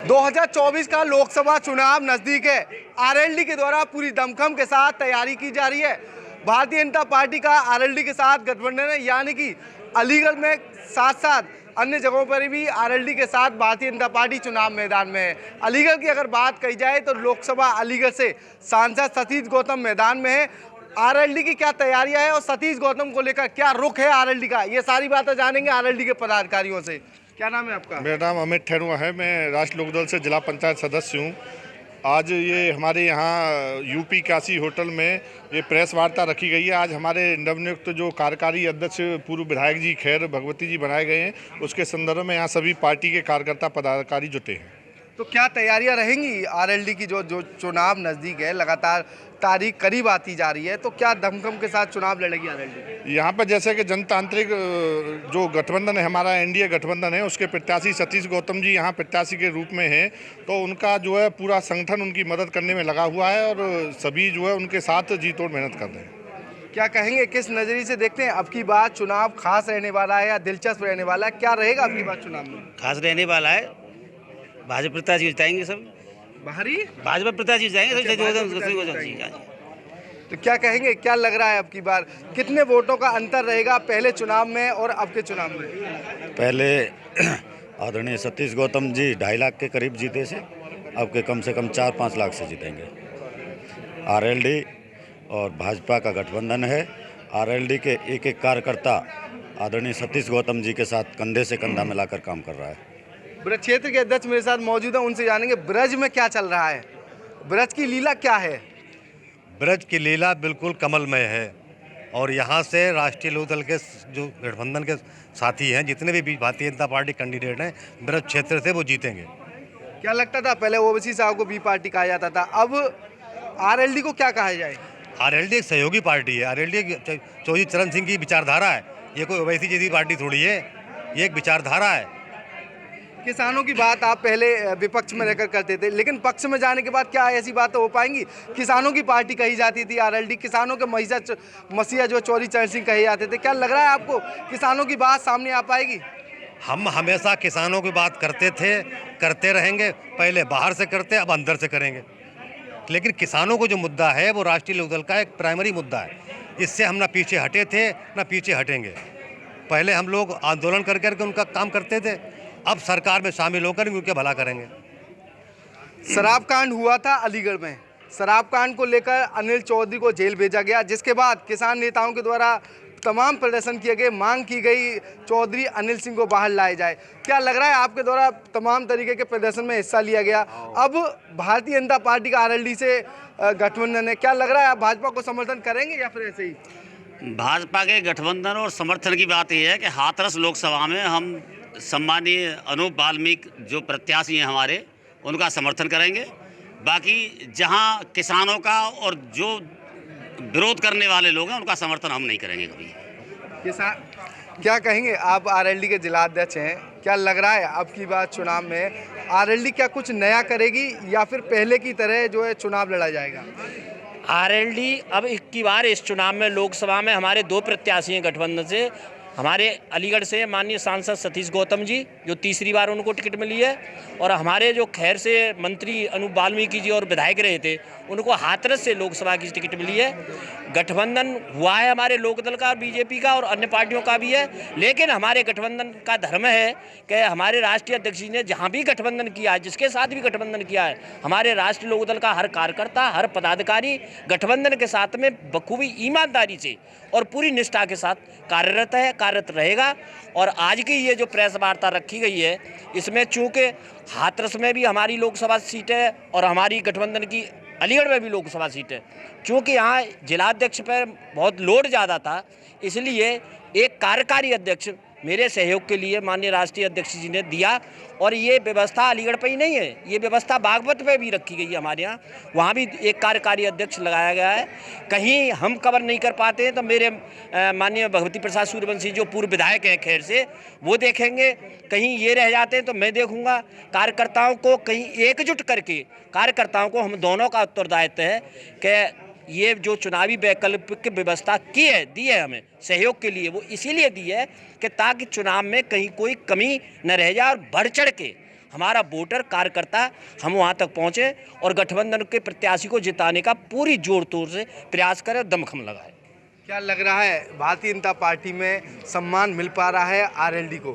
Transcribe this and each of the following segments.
2024 का लोकसभा चुनाव नजदीक है। आरएलडी के द्वारा पूरी दमखम के साथ तैयारी की जा रही है। भारतीय जनता पार्टी का आरएलडी के साथ गठबंधन है, यानी कि अलीगढ़ में साथ साथ अन्य जगहों पर भी आरएलडी के साथ भारतीय जनता पार्टी चुनाव मैदान में है। अलीगढ़ की अगर बात कही जाए तो लोकसभा अलीगढ़ से सांसद सतीश गौतम मैदान में है। आरएलडी की क्या तैयारियां है और सतीश गौतम को लेकर क्या रुख है आरएलडी का, ये सारी बातें जानेंगे आरएलडी के पदाधिकारियों से। क्या नाम है आपका? मेरा नाम अमित ठहरुआ है। मैं राष्ट्रीय लोकदल से जिला पंचायत सदस्य हूँ। आज ये हमारे यहाँ यूपी काशी होटल में ये प्रेस वार्ता रखी गई है। आज हमारे नवनियुक्त जो कार्यकारी अध्यक्ष पूर्व विधायक जी खैर भगवती जी बनाए गए हैं, उसके संदर्भ में यहाँ सभी पार्टी के कार्यकर्ता पदाधिकारी जुटे हैं। तो क्या तैयारियां रहेंगी आरएलडी की? जो चुनाव नज़दीक है, लगातार तारीख करीब आती जा रही है, तो क्या दमखम के साथ चुनाव लड़ेगी आरएलडी? यहाँ पर जैसे कि जनतांत्रिक जो गठबंधन है, हमारा एनडीए गठबंधन है, उसके प्रत्याशी सतीश गौतम जी यहाँ प्रत्याशी के रूप में हैं, तो उनका जो है पूरा संगठन उनकी मदद करने में लगा हुआ है और सभी जो है उनके साथ जी तोड़ मेहनत कर रहे हैं। क्या कहेंगे, किस नज़रिए से देखते हैं अब की बार चुनाव खास रहने वाला है या दिलचस्प रहने वाला है? क्या रहेगा अब की बार चुनाव में? खास रहने वाला है। भाजपा प्रत्याशी जिताएंगे, सब बाहरी भाजपा प्रत्याशी जिताएंगे सब। तो क्या कहेंगे, क्या लग रहा है अब की बार कितने वोटों का अंतर रहेगा पहले चुनाव में और अब के चुनाव में? पहले आदरणीय सतीश गौतम जी 2.5 लाख के करीब जीते थे, अब के कम से कम 4-5 लाख से जीतेंगे। आरएलडी और भाजपा का गठबंधन है। आरएलडी के एक एक कार्यकर्ता आदरणीय सतीश गौतम जी के साथ कंधे से कंधा मिलाकर काम कर रहा है। ब्रज क्षेत्र के अध्यक्ष मेरे साथ मौजूद हैं, उनसे जानेंगे ब्रज में क्या चल रहा है, ब्रज की लीला क्या है? ब्रज की लीला बिल्कुल कमलमय है और यहाँ से राष्ट्रीय लोकदल के जो गठबंधन के साथी हैं, जितने भी भारतीय जनता पार्टी कैंडिडेट हैं ब्रज क्षेत्र से, वो जीतेंगे। क्या लगता था पहले ओवैसी साहब को बी पार्टी कहा जाता था, अब आरएलडी को क्या कहा जाए? आरएलडी एक सहयोगी पार्टी है। आरएलडी चौधरी चरण सिंह की विचारधारा है, ये कोई ओवैसी जैसी पार्टी थोड़ी है, ये एक विचारधारा है। किसानों की बात आप पहले विपक्ष में रहकर करते थे, लेकिन पक्ष में जाने के बाद क्या ऐसी बातें हो पाएंगी? किसानों की पार्टी कही जाती थी आरएलडी, किसानों के मसीहा जो चौधरी चरण सिंह कहे जाते थे। क्या लग रहा है आपको किसानों की बात सामने आ पाएगी? हम हमेशा किसानों की बात करते थे, करते रहेंगे। पहले बाहर से करते, अब अंदर से करेंगे। लेकिन किसानों को जो मुद्दा है वो राष्ट्रीय लोकदल का एक प्राइमरी मुद्दा है। इससे हम ना पीछे हटे थे ना पीछे हटेंगे। पहले हम लोग आंदोलन कर करके उनका काम करते थे, अब सरकार में शामिल होकर उनके भला करेंगे। शराब कांड हुआ था अलीगढ़ में, शराब कांड को लेकर अनिल चौधरी को जेल भेजा गया, जिसके बाद किसान नेताओं के द्वारा तमाम प्रदर्शन किए गए, मांग की गई चौधरी अनिल सिंह को बाहर लाया जाए। क्या लग रहा है आपके द्वारा तमाम तरीके के प्रदर्शन में हिस्सा लिया गया, अब भारतीय जनता पार्टी का आरएलडी से गठबंधन है, क्या लग रहा है आप भाजपा को समर्थन करेंगे या फिर ऐसे ही? भाजपा के गठबंधन और समर्थन की बात यह है कि हाथरस लोकसभा में हम सम्मानीय अनूप वाल्मीकि जो प्रत्याशी हैं हमारे, उनका समर्थन करेंगे। बाकी जहां किसानों का और जो विरोध करने वाले लोग हैं उनका समर्थन हम नहीं करेंगे कभी। किसान क्या कहेंगे, आप आरएलडी के जिला अध्यक्ष हैं, क्या लग रहा है अब की बार चुनाव में आरएलडी क्या कुछ नया करेगी या फिर पहले की तरह जो है चुनाव लड़ा जाएगा? आरएलडी अब की बार इस चुनाव में लोकसभा में हमारे 2 प्रत्याशी हैं गठबंधन से। हमारे अलीगढ़ से माननीय सांसद सतीश गौतम जी, जो तीसरी बार उनको टिकट मिली है, और हमारे जो खैर से मंत्री अनूप वाल्मीकि जी और विधायक रहे थे, उनको हाथरस से लोकसभा की टिकट मिली है। गठबंधन हुआ है हमारे लोकदल का और बीजेपी का और अन्य पार्टियों का भी है, लेकिन हमारे गठबंधन का धर्म है कि हमारे राष्ट्रीय अध्यक्ष जी ने जहाँ भी गठबंधन किया है, जिसके साथ भी गठबंधन किया है, हमारे राष्ट्रीय लोकदल का हर कार्यकर्ता, हर पदाधिकारी गठबंधन के साथ में बखूबी ईमानदारी से और पूरी निष्ठा के साथ कार्यरत है, कार्यरत रहेगा। और आज की ये जो प्रेस वार्ता रखी गई है, इसमें चूँकि हाथरस में भी हमारी लोकसभा सीट है और हमारी गठबंधन की अलीगढ़ में भी लोकसभा सीट है, चूँकि यहाँ जिलाध्यक्ष पर बहुत लोड ज़्यादा था, इसलिए एक कार्यकारी अध्यक्ष मेरे सहयोग के लिए माननीय राष्ट्रीय अध्यक्ष जी ने दिया। और ये व्यवस्था अलीगढ़ पे ही नहीं है, ये व्यवस्था बागपत पे भी रखी गई है हमारे यहाँ, वहाँ भी एक कार्यकारी अध्यक्ष लगाया गया है। कहीं हम कवर नहीं कर पाते हैं तो मेरे माननीय भगवती प्रसाद सूर्यवंशी जो पूर्व विधायक हैं खैर से, वो देखेंगे। कहीं ये रह जाते हैं तो मैं देखूँगा। कार्यकर्ताओं को कहीं एकजुट करके, कार्यकर्ताओं को हम दोनों का उत्तरदायित्व है कि ये जो चुनावी वैकल्पिक व्यवस्था दी है हमें सहयोग के लिए, वो इसीलिए दी है कि ताकि चुनाव में कहीं कोई कमी न रह जाए और बढ़ चढ़ के हमारा वोटर कार्यकर्ता हम वहाँ तक पहुँचे और गठबंधन के प्रत्याशी को जिताने का पूरी जोर तोड़ से प्रयास करें और दमखम लगाए। क्या लग रहा है भारतीय जनता पार्टी में सम्मान मिल पा रहा है आरएलडी को?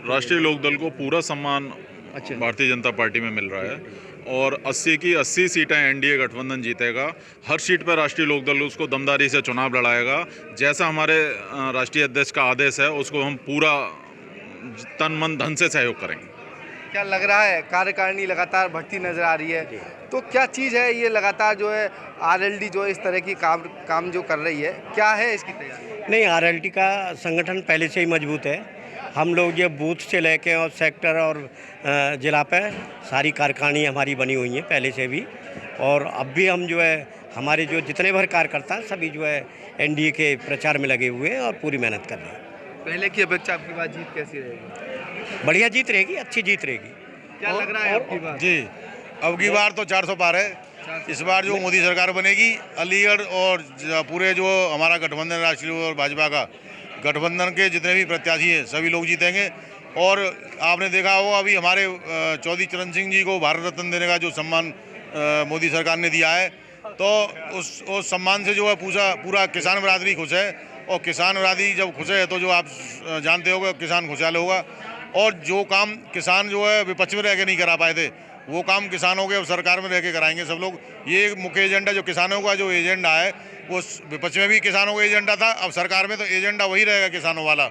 राष्ट्रीय लोकदल को पूरा सम्मान भारतीय जनता पार्टी में मिल रहा है और 80 की 80 सीटें एनडीए गठबंधन जीतेगा। हर सीट पर राष्ट्रीय लोकदल उसको दमदारी से चुनाव लड़ाएगा। जैसा हमारे राष्ट्रीय अध्यक्ष का आदेश है उसको हम पूरा तन मन धन से सहयोग करेंगे। क्या लग रहा है कार्यकारिणी लगातार बढ़ती नजर आ रही है, तो क्या चीज़ है ये लगातार जो है आरएलडी जो इस तरह की काम जो कर रही है, क्या है इसकी तैयारी? नहीं, आरएलडी का संगठन पहले से ही मजबूत है। हम लोग ये बूथ से लेके और सेक्टर और ज़िला पे सारी कार्यकारिणी हमारी बनी हुई हैं पहले से भी, और अब भी हम जो है हमारे जो जितने भर कार्यकर्ता हैं सभी जो है एनडीए के प्रचार में लगे हुए हैं और पूरी मेहनत कर रहे हैं। पहले की अपेक्षा आपकी बात जीत कैसी रहेगी? बढ़िया जीत रहेगी, अच्छी जीत रहेगी। क्या लग रहा है आपकी बात? जी, अब की बार तो 400 पार है। इस बार जो मोदी सरकार बनेगी, अलीगढ़ और पूरे जो हमारा गठबंधन राष्ट्रीय और भाजपा का गठबंधन के जितने भी प्रत्याशी हैं सभी लोग जीतेंगे। और आपने देखा होगा अभी हमारे चौधरी चरण सिंह जी को भारत रत्न देने का जो सम्मान मोदी सरकार ने दिया है, तो उस सम्मान से जो है पूरा किसान बरादरी खुश है। और किसान बरादरी जब खुश है तो जो आप जानते होगे किसान खुशहाल होगा। और जो काम किसान जो है विपक्ष में रह के नहीं करा पाए थे वो काम किसानों के अब सरकार में रह के कराएंगे सब लोग। ये मुख्य एजेंडा जो किसानों का जो एजेंडा है वो विपक्ष में भी किसानों का एजेंडा था, अब सरकार में तो एजेंडा वही रहेगा किसानों वाला।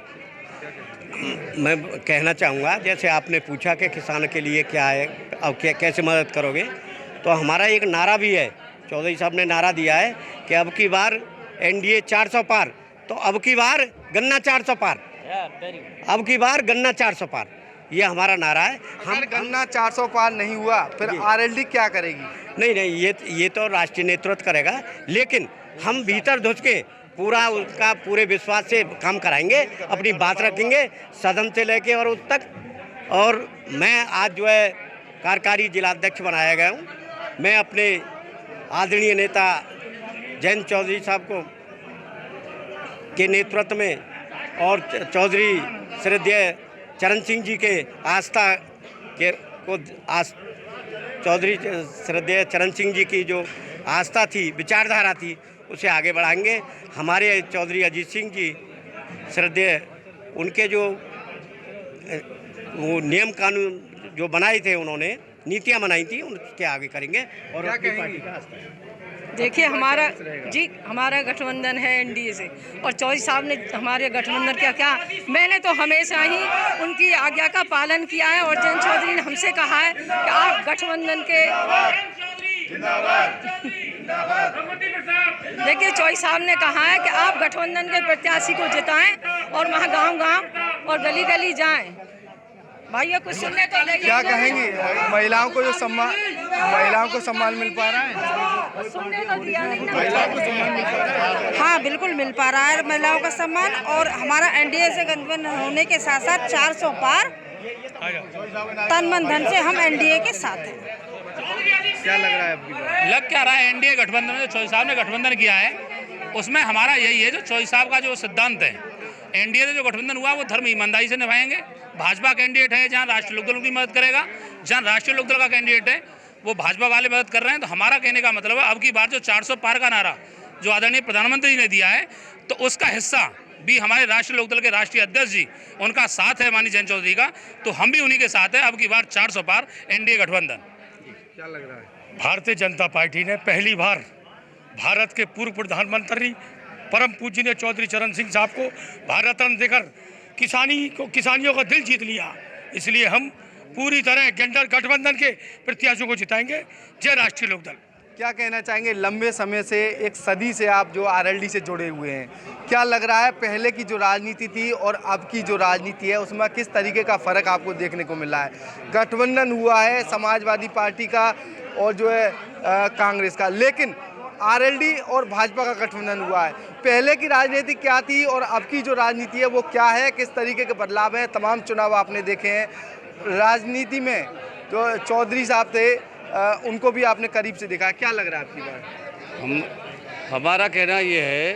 मैं कहना चाहूँगा, जैसे आपने पूछा कि किसान के लिए क्या है, अब कैसे मदद करोगे, तो हमारा एक नारा भी है। चौधरी साहब ने नारा दिया है कि अब की बार एनडीए 400 पार, तो अब की बार गन्ना 400 पार, अब की बार गन्ना 400 पार, ये हमारा नारा है। हम गन्ना 400 पार नहीं हुआ फिर आरएलडी क्या करेगी? नहीं, ये तो राष्ट्रीय नेतृत्व करेगा, लेकिन हम भीतर घुस के पूरा उसका पूरे विश्वास से काम कराएंगे, अपनी बात रखेंगे सदन से लेके और उस तक। और मैं आज जो है कार्यकारी जिलाध्यक्ष बनाया गया हूँ। मैं अपने आदरणीय नेता जयंत चौधरी साहब के नेतृत्व में और चौधरी श्रद्धेय चरण सिंह जी के आस्था के को चौधरी श्रद्धेय चरण सिंह जी की जो आस्था थी, विचारधारा थी, उसे आगे बढ़ाएंगे। हमारे चौधरी अजीत सिंह जी श्रद्धेय, उनके जो वो नियम कानून जो बनाए थे, उन्होंने नीतियां बनाई थी, उनके आगे करेंगे। और अपनी पार्टी का आस्था है। देखिए हमारा गठबंधन है एनडीए से, और चौधरी साहब ने हमारे गठबंधन क्या मैंने तो हमेशा ही उनकी आज्ञा का पालन किया है। और जयंत चौधरी ने हमसे कहा है कि आप गठबंधन के देखिए चौधरी साहब ने कहा है कि आप गठबंधन के प्रत्याशी को जिताएं और वहाँ गांव-गांव और गली-गली जाएं। भाई कुछ सुनने तो नहीं। क्या कहेंगी महिलाओं को सम्मान मिल पा रहा है? सुनने तो दिया नहीं ना। महिलाओं को सम्मान मिल पा रहा है? हाँ, बिल्कुल मिल पा रहा है महिलाओं का सम्मान। और हमारा एनडीए से गठबंधन होने के साथ साथ 400 पार, तन मन धन से हम एनडीए के साथ हैं। क्या लग रहा है आपकी बात? लग क्या रहा है, एनडीए गठबंधन में जो चौधरी साहब ने गठबंधन किया है उसमें हमारा यही है, जो चौधरी साहब का जो सिद्धांत है, एनडीए से जो गठबंधन हुआ वो धर्म ईमानदारी से निभाएंगे। भाजपा कैंडिडेट है जहाँ राष्ट्रीय लोकदल की मदद करेगा, जहाँ राष्ट्रीय लोकदल का कैंडिडेट है वो भाजपा वाले मदद कर रहे हैं। तो हमारा कहने का मतलब है अब की बार जो 400 पार का नारा जो आदरणीय प्रधानमंत्री ने दिया है, तो उसका हिस्सा भी हमारे राष्ट्रीय लोकदल के राष्ट्रीय अध्यक्ष जी, उनका साथ है माननीय जयंत चौधरी का, तो हम भी उन्हीं के साथ हैं। अब की बार 400 पार एनडीए गठबंधन। क्या लग रहा है? भारतीय जनता पार्टी ने पहली बार भारत के पूर्व प्रधानमंत्री परम पूजनीय चौधरी चरण सिंह साहब को भारत रत्न देकर किसानियों का दिल जीत लिया। इसलिए हम पूरी तरह गठबंधन के प्रत्याशियों को जिताएंगे। जय राष्ट्रीय लोकदल। क्या कहना चाहेंगे, लंबे समय से एक सदी से आप जो आरएलडी से जुड़े हुए हैं, क्या लग रहा है पहले की जो राजनीति थी और अब की जो राजनीति है उसमें किस तरीके का फ़र्क आपको देखने को मिला है? गठबंधन हुआ है समाजवादी पार्टी का और जो है कांग्रेस का, लेकिन आरएलडी और भाजपा का गठबंधन हुआ है। पहले की राजनीति क्या थी और अब की जो राजनीति है वो क्या है, किस तरीके के बदलाव हैं? तमाम चुनाव आपने देखे हैं, राजनीति में जो चौधरी साहब थे उनको भी आपने करीब से देखा, क्या लग रहा है आपकी बात? हमारा कहना ये है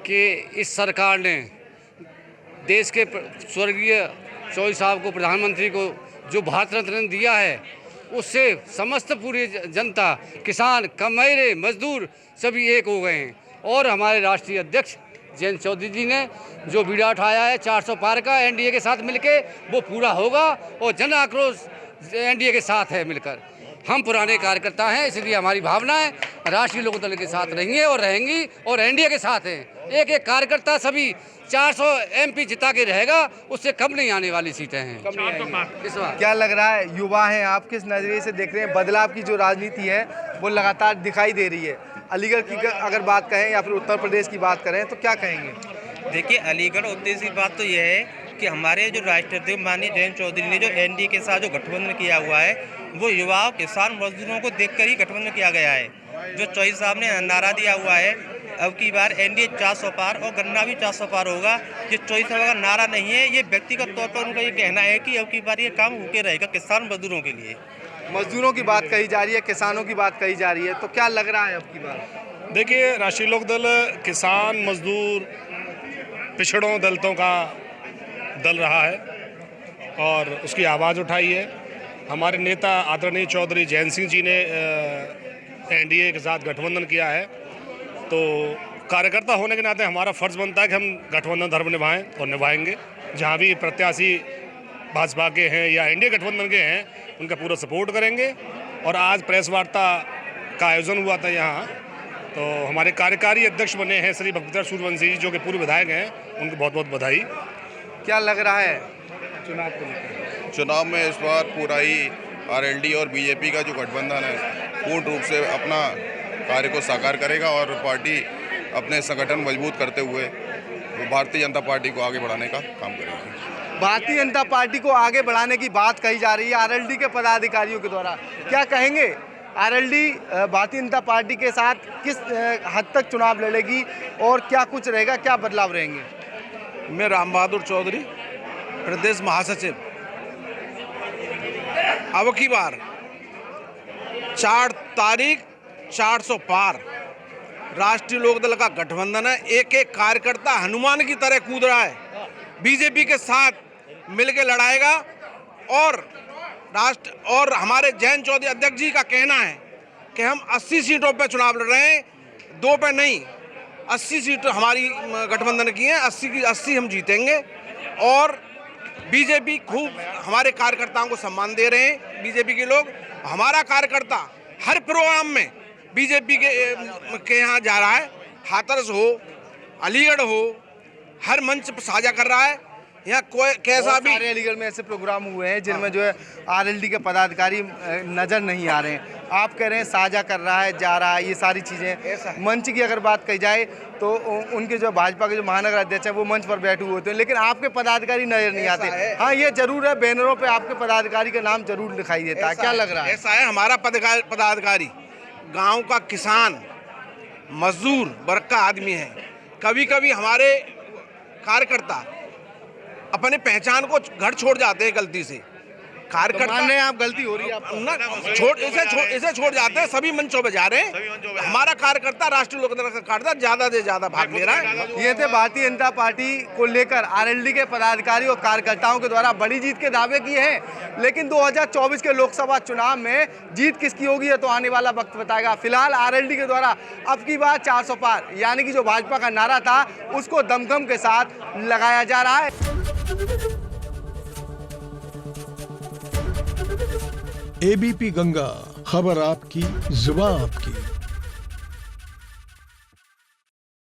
कि इस सरकार ने देश के स्वर्गीय चौधरी साहब को प्रधानमंत्री को जो भारत रत्न दिया है उससे समस्त पूरी जनता, किसान, कमाईरे, मजदूर सभी एक हो गए हैं। और हमारे राष्ट्रीय अध्यक्ष जयंत चौधरी जी ने जो बीड़ा उठाया है 400 पार का एनडीए के साथ मिलके, वो पूरा होगा और जन आक्रोश एनडीए के साथ है मिलकर। हम पुराने कार्यकर्ता हैं, इसलिए हमारी भावनाएं राष्ट्रीय लोकदल के साथ रहेंगे और रहेंगी और एनडीए के साथ हैं। एक एक कार्यकर्ता सभी 400 एमपी जिता के रहेगा, उससे कम नहीं आने वाली सीटें हैं इस बार। क्या लग रहा है, युवा हैं आप, किस नज़रिए से देख रहे हैं? बदलाव की जो राजनीति है वो लगातार दिखाई दे रही है। अलीगढ़ की अगर बात कहें या फिर उत्तर प्रदेश की बात करें तो क्या कहेंगे? देखिए, अलीगढ़ उद्देश्य की बात तो यह है कि हमारे जो राष्ट्रीय माननीय जयंत चौधरी ने जो एनडीए के साथ जो गठबंधन किया हुआ है, वो युवाओं, किसान, मजदूरों को देखकर ही गठबंधन किया गया है। जो चौधरी साहब ने नारा दिया हुआ है, अब की बार एनडीए 400 पार और गन्ना भी 400 पार होगा, ये चौधरी साहब का नारा नहीं है, ये व्यक्तिगत तौर पर उनका ये कहना है कि अब की बार ये काम होके रहेगा किसान मजदूरों के लिए। मजदूरों की बात कही जा रही है, किसानों की बात कही जा रही है, तो क्या लग रहा है अब की बार? देखिए, राष्ट्रीय लोकदल किसान, मजदूर, पिछड़ों, दलितों का दल रहा है और उसकी आवाज़ उठाई है। हमारे नेता आदरणीय चौधरी जयंत सिंह जी ने एनडीए के साथ गठबंधन किया है, तो कार्यकर्ता होने के नाते हमारा फ़र्ज़ बनता है कि हम गठबंधन धर्म निभाएं और निभाएंगे। जहां भी प्रत्याशी भाजपा के हैं या एनडीए गठबंधन के हैं, उनका पूरा सपोर्ट करेंगे। और आज प्रेस वार्ता का आयोजन हुआ था यहाँ, तो हमारे कार्यकारी अध्यक्ष बने हैं श्री भक्तिधर सूर्यवंशी जी, जो कि पूर्व विधायक हैं, उनको बहुत बहुत बधाई। क्या लग रहा है चुनाव को लेकर? चुनाव में इस बार पूरा ही आरएलडी और बीजेपी का जो गठबंधन है पूर्ण रूप से अपना कार्य को साकार करेगा और पार्टी अपने संगठन मजबूत करते हुए भारतीय जनता पार्टी को आगे बढ़ाने का काम करेगी। भारतीय जनता पार्टी को आगे बढ़ाने की बात कही जा रही है आरएलडी के पदाधिकारियों के द्वारा। क्या कहेंगे, आरएलडी भारतीय जनता पार्टी के साथ किस हद तक चुनाव लड़ेगी और क्या कुछ रहेगा, क्या बदलाव रहेंगे? मैं राम बहादुर चौधरी, प्रदेश महासचिव। अब की बार 4 तारीख 400 पार राष्ट्रीय लोकदल का गठबंधन है। एक एक कार्यकर्ता हनुमान की तरह कूद रहा है, बीजेपी के साथ मिलकर लड़ाएगा। और हमारे जयंत चौधरी अध्यक्ष जी का कहना है कि हम 80 सीटों पे चुनाव लड़ रहे हैं, 2 पे नहीं, 80 सीट हमारी गठबंधन की हैं, 80 की 80 हम जीतेंगे। और बीजेपी खूब हमारे कार्यकर्ताओं को सम्मान दे रहे हैं। बीजेपी के लोग, हमारा कार्यकर्ता हर प्रोग्राम में बीजेपी के यहाँ जा रहा है, हाथरस हो, अलीगढ़ हो, हर मंच पर साझा कर रहा है। यहाँ कोई कैसा भी अलीगढ़ में ऐसे प्रोग्राम हुए हैं जिनमें जो है आरएलडी के पदाधिकारी नज़र नहीं आ रहे हैं। आप कह रहे हैं साझा कर रहा है, जा रहा है, ये सारी चीज़ें। मंच की अगर बात कही जाए तो उनके जो भाजपा के जो महानगर अध्यक्ष हैं वो मंच पर बैठे हुए होते हैं, लेकिन आपके पदाधिकारी नजर नहीं आते। हाँ, ये जरूर है, बैनरों पे आपके पदाधिकारी का नाम जरूर दिखाई देता है। क्या लग रहा है? ऐसा है, हमारा पदाधिकारी गांव का किसान, मजदूर वर्ग का आदमी है। कभी कभी हमारे कार्यकर्ता अपने पहचान को घर छोड़ जाते हैं गलती से। कार्यकर्ता आप गलती हो रही है, इसे छोड़ जाते हैं, सभी मंचों पे जा रहे हैं। हमारा कार्यकर्ता राष्ट्रीय लोकदल का कार्यकर्ता ज्यादा से ज्यादा भाग ले रहा है। ये थे भारतीय जनता पार्टी को लेकर आरएलडी के पदाधिकारी और कार्यकर्ताओं के द्वारा बड़ी जीत के दावे किए हैं, लेकिन 2024 के लोकसभा चुनाव में जीत किसकी होगी, तो आने वाला वक्त बताएगा। फिलहाल आरएलडी के द्वारा अब की बार 400 पार, यानी कि जो भाजपा का नारा था उसको दमखम के साथ लगाया जा रहा है। एबीपी गंगा, खबर आपकी, जुबान आपकी।